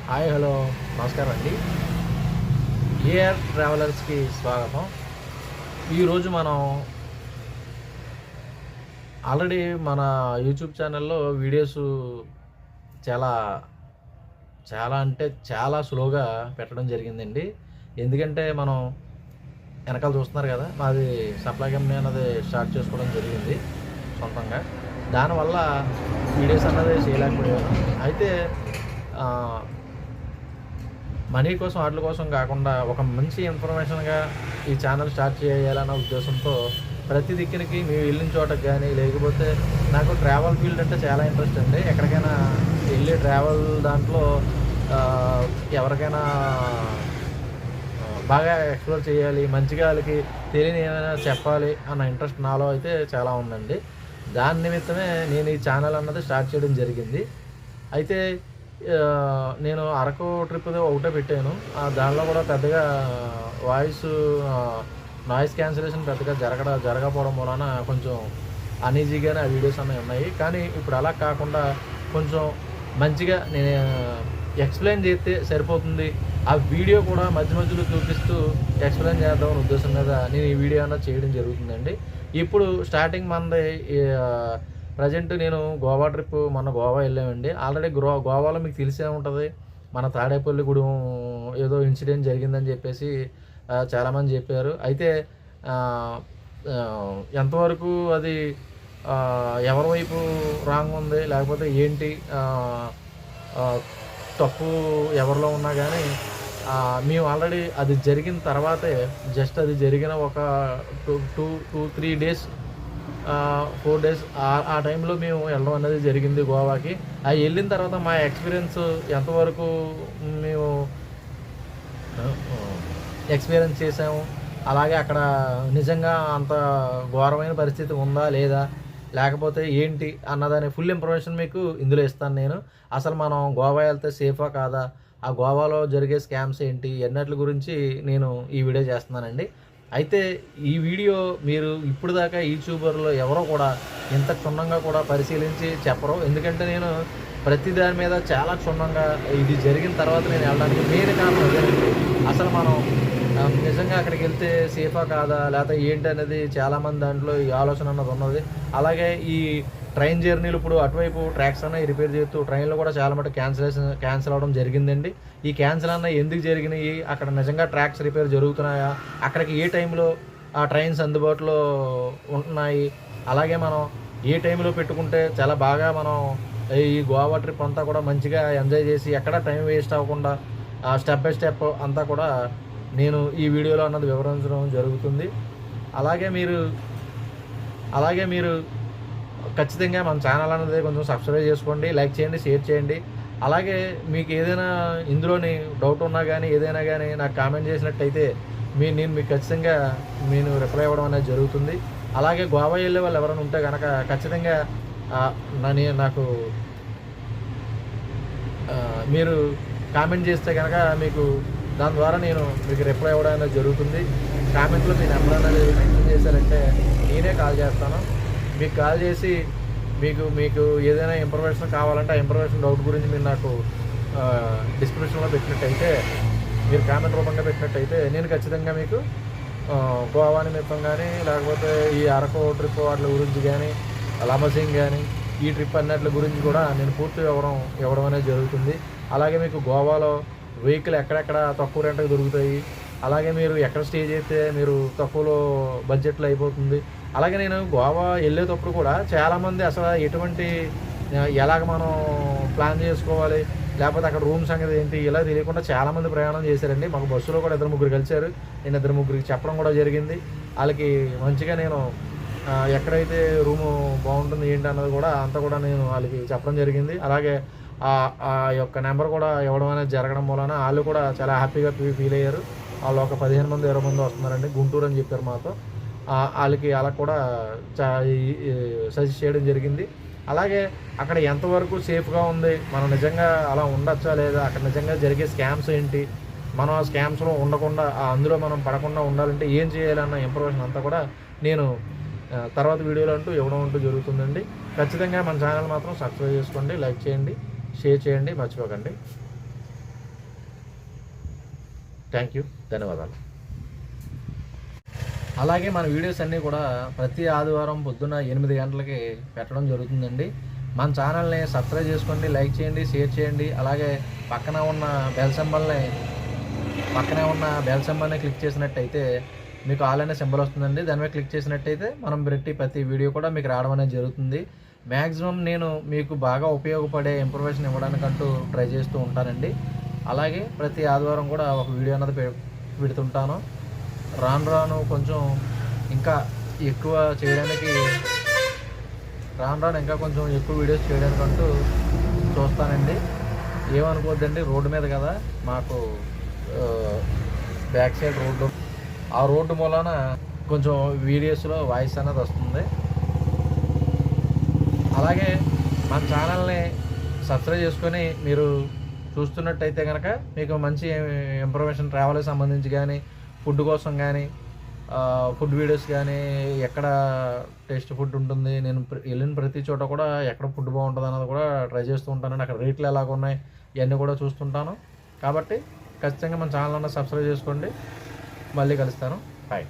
Hi hello నమస్కారం అండి. AR ట్రావెలర్స్కి స్వాగతం. ఈరోజు మనం ఆల్రెడీ మన యూట్యూబ్ ఛానల్లో వీడియోస్ చాలా చాలా అంటే చాలా స్లోగా పెట్టడం జరిగిందండి. ఎందుకంటే మనం వెనకాల చూస్తున్నారు కదా, మాది సప్లై కంపెనీ అన్నది స్టార్ట్ చేసుకోవడం జరిగింది సొంతంగా. దానివల్ల వీడియోస్ అన్నది చేయలేకపోయాను. అయితే మనీ కోసం వాటి కోసం కాకుండా ఒక మంచి ఇన్ఫర్మేషన్గా ఈ ఛానల్ స్టార్ట్ చేయాలన్న ఉద్దేశంతో ప్రతి దిక్కునికి మేము వెళ్ళిన చోటకి కానీ, లేకపోతే నాకు ట్రావెల్ ఫీల్డ్ అంటే చాలా ఇంట్రెస్ట్ అండి. ఎక్కడికైనా వెళ్ళి ట్రావెల్ దాంట్లో ఎవరికైనా బాగా ఎక్స్ప్లోర్ చేయాలి, మంచిగా వాళ్ళకి తెలియని ఏమైనా చెప్పాలి అన్న ఇంట్రెస్ట్ నాలో అయితే చాలా ఉందండి. దాని నిమిత్తమే నేను ఈ ఛానల్ అన్నది స్టార్ట్ చేయడం జరిగింది. అయితే నేను అరకు ట్రిప్‌ది ఒకటే పెట్టాను. దానిలో కూడా పెద్దగా వాయిస్ నాయిస్ క్యాన్సిలేషన్ పెద్దగా జరగకపోవడం వలన కొంచెం అన్‌ఈజీగానే ఆ వీడియోస్ అనేవి ఉన్నాయి. కానీ ఇప్పుడు అలా కాకుండా కొంచెం మంచిగా నేను ఎక్స్‌ప్లెయిన్ చేస్తే సరిపోతుంది. ఆ వీడియో కూడా మధ్య మధ్యలో చూపిస్తూ ఎక్స్‌ప్లెయిన్ చేద్దామనే ఉద్దేశం మీద నేను ఈ వీడియో అన్నది చేయడం జరుగుతుందండి. ఇప్పుడు స్టార్టింగ్ మనది ప్రజెంట్ నేను గోవా ట్రిప్ మొన్న గోవా వెళ్ళామండి. ఆల్రెడీ గోవాలో మీకు తెలిసే ఉంటుంది. మన తాడేపల్లిగూడెం ఏదో ఇన్సిడెంట్ జరిగిందని చెప్పేసి చాలామంది చెప్పారు. అయితే ఎంతవరకు అది ఎవరి వైపు రాంగ్ ఉంది, లేకపోతే ఏంటి తప్పు ఎవరిలో ఉన్నా కానీ మేము ఆల్రెడీ అది జరిగిన తర్వాతే జస్ట్ అది జరిగిన ఒక 3 డేస్ 4 డేస్ ఆ టైంలో మేము వెళ్ళడం అనేది జరిగింది గోవాకి. వెళ్ళిన తర్వాత మా ఎక్స్పీరియన్స్ ఎంతవరకు మేము ఎక్స్పీరియన్స్ చేసాము, అలాగే అక్కడ నిజంగా అంత ఘోరమైన పరిస్థితి ఉందా లేదా, లేకపోతే ఏంటి అన్నదాని ఫుల్ ఇన్ఫర్మేషన్ మీకు ఇందులో ఇస్తాను నేను. అసలు మనం గోవా వెళ్తే సేఫా కాదా, ఆ గోవాలో జరిగే స్కామ్స్ ఏంటి, ఎన్నట్ల గురించి నేను ఈ వీడియో చేస్తున్నానండి. అయితే ఈ వీడియో మీరు ఇప్పుడు దాకా యూట్యూబర్లో ఎవరో కూడా ఇంత క్షుణ్ణంగా కూడా పరిశీలించి చెప్పరు. ఎందుకంటే నేను ప్రతి దాని మీద చాలా క్షుణ్ణంగా ఇది జరిగిన తర్వాత నేను వెళ్ళడానికి మెయిన్ కారణం అదేనండి. అసలు మనం నిజంగా అక్కడికి వెళ్తే సేఫా కాదా, లేకపోతే ఏంటి అనేది చాలామంది దాంట్లో ఈ ఆలోచన అన్నది ఉన్నది. అలాగే ఈ ట్రైన్ జర్నీలు ఇప్పుడు అటువైపు ట్రాక్స్ అనేవి రిపేర్ చేస్తూ ట్రైన్లు కూడా చాలా మటుకు క్యాన్సిల్ అవ్వడం జరిగిందండి. ఈ క్యాన్సిల్ అన్న ఎందుకు జరిగినాయి, అక్కడ నిజంగా ట్రాక్స్ రిపేర్ జరుగుతున్నాయా, అక్కడికి ఏ టైంలో ఆ ట్రైన్స్ అందుబాటులో ఉంటున్నాయి, అలాగే మనం ఏ టైంలో పెట్టుకుంటే చాలా బాగా మనం ఈ గోవా ట్రిప్ అంతా కూడా మంచిగా ఎంజాయ్ చేసి ఎక్కడ టైం వేస్ట్ అవ్వకుండా స్టెప్ బై స్టెప్ అంతా కూడా నేను ఈ వీడియోలో అన్నది వివరించడం జరుగుతుంది. అలాగే మీరు ఖచ్చితంగా మన ఛానల్ అనేది కొంచెం సబ్స్క్రైబ్ చేసుకోండి, లైక్ చేయండి, షేర్ చేయండి. అలాగే మీకు ఏదైనా ఇందులోని డౌట్ ఉన్నా కానీ ఏదైనా కానీ నాకు కామెంట్ చేసినట్టయితే నేను మీకు ఖచ్చితంగా రిప్లై ఇవ్వడం అనేది జరుగుతుంది. అలాగే గోవా వెళ్ళే వాళ్ళు ఎవరైనా ఉంటే కనుక ఖచ్చితంగా నాకు మీరు కామెంట్ చేస్తే కనుక మీకు దాని ద్వారా నేను మీకు రిప్లై ఇవ్వడం అనేది జరుగుతుంది. కామెంట్లో మీ నెంబర్ అనేది మెన్షన్ చేశారంటే నేనే కాల్ చేస్తాను. మీకు కాల్ చేసి మీకు ఏదైనా ఇన్ఫర్మేషన్ కావాలంటే ఆ ఇన్ఫర్మేషన్ డౌట్ గురించి మీరు నాకు డిస్క్రిప్షన్లో పెట్టినట్టయితే, మీరు కామెంట్ రూపంగా పెట్టినట్టయితే నేను ఖచ్చితంగా మీకు గోవా నిమిత్తం కానీ, లేకపోతే ఈ అరకు ట్రిప్ వాటి గురించి కానీ, లమసింగ్ కానీ ఈ ట్రిప్ అన్నిటి గురించి కూడా నేను పూర్తి ఇవ్వడం అనేది జరుగుతుంది. అలాగే మీకు గోవాలో వెహికల్ ఎక్కడెక్కడ తక్కువ రెంట్కి దొరుకుతాయి, అలాగే మీరు ఎక్కడ స్టే చేస్తే మీరు తక్కువలో బడ్జెట్లో అయిపోతుంది. అలాగే నేను గోవా వెళ్ళేటప్పుడు కూడా చాలామంది అసలు ఎటువంటి ఎలాగ మనం ప్లాన్ చేసుకోవాలి, లేకపోతే అక్కడ రూమ్ సంగతి ఏంటి ఇలా తెలియకుండా చాలామంది ప్రయాణం చేశారండి. మాకు బస్సులో కూడా 2-3 కలిశారు. నేను 2-3కి చెప్పడం కూడా జరిగింది. వాళ్ళకి మంచిగా నేను ఎక్కడైతే రూము బాగుంటుంది ఏంటి అన్నది కూడా అంతా కూడా నేను వాళ్ళకి చెప్పడం జరిగింది. అలాగే ఆ యొక్క నెంబర్ కూడా ఇవ్వడం అనేది జరగడం వలన వాళ్ళు కూడా చాలా హ్యాపీగా ఫీల్ అయ్యారు. వాళ్ళు ఒక 15 మంది 20 మంది వస్తున్నారండి, గుంటూరు అని చెప్పారు మాతో. వాళ్ళకి అలా కూడా సజెస్ట్ చేయడం జరిగింది. అలాగే అక్కడ ఎంతవరకు సేఫ్గా ఉంది, మనం నిజంగా అలా ఉండొచ్చా లేదా, అక్కడ నిజంగా జరిగే స్కామ్స్ ఏంటి, మనం ఆ స్కామ్స్లో ఉండకుండా అందులో మనం పడకుండా ఉండాలంటే ఏం చేయాలన్న ఇన్ఫర్మేషన్ అంతా కూడా నేను తర్వాత వీడియోలో ఇవ్వడం జరుగుతుందండి. ఖచ్చితంగా మన ఛానల్ మాత్రం సబ్స్క్రైబ్ చేసుకోండి, లైక్ చేయండి, షేర్ చేయండి, మర్చిపోకండి. థ్యాంక్ యూ, ధన్యవాదాలు. అలాగే మన వీడియోస్ అన్నీ కూడా ప్రతి ఆదివారం పొద్దున్న 8 గంటలకి పెట్టడం జరుగుతుందండి. మన ఛానల్ని సబ్స్క్రైబ్ చేసుకోండి, లైక్ చేయండి, షేర్ చేయండి. అలాగే పక్కనే ఉన్న బెల్ సింబల్ని క్లిక్ చేసినట్టయితే మీకు ఆల్ అనే సింబల్ వస్తుందండి. దాని మీద క్లిక్ చేసినట్టయితే మనం ప్రతి వీడియో కూడా మీకు రావడం అనేది జరుగుతుంది. మ్యాక్సిమం నేను మీకు బాగా ఉపయోగపడే ఇన్ఫర్మేషన్ ఇవ్వడానికంటూ ట్రై చేస్తూ ఉంటానండి. అలాగే ప్రతి ఆదివారం కూడా ఒక వీడియో అన్నది పెడుతుంటాను. రాను కొంచెం ఇంకా ఎక్కువ చేయడానికి ఇంకా కొంచెం ఎక్కువ వీడియోస్ చేయడానికంటూ చూస్తానండి. ఏమనుకోవద్దండి, రోడ్డు మీద కదా మాకు బ్యాక్ సైడ్ రోడ్డు, ఆ రోడ్డు మూలాన కొంచెం వీడియోస్లో వాయిస్ అనేది వస్తుంది. అలాగే మన ఛానల్ని సబ్స్క్రైబ్ చేసుకొని మీరు చూస్తున్నట్టయితే కనుక మీకు మంచి ఇన్ఫర్మేషన్ ట్రావెల్కి సంబంధించి కానీ, ఫుడ్ కోసం కానీ, ఫుడ్ వీడియోస్ కానీ, ఎక్కడ టేస్ట్ ఫుడ్ ఉంటుంది, నేను వెళ్ళిన ప్రతి చోట కూడా ఎక్కడ ఫుడ్ బాగుంటుంది అన్నది కూడా ట్రై చేస్తూ ఉంటానండి. అక్కడ రేట్లు ఎలాగ ఉన్నాయి ఇవన్నీ కూడా చూస్తుంటాను. కాబట్టి ఖచ్చితంగా మన ఛానల్ సబ్స్క్రైబ్ చేసుకోండి. మళ్ళీ కలుస్తాను. బాయ్.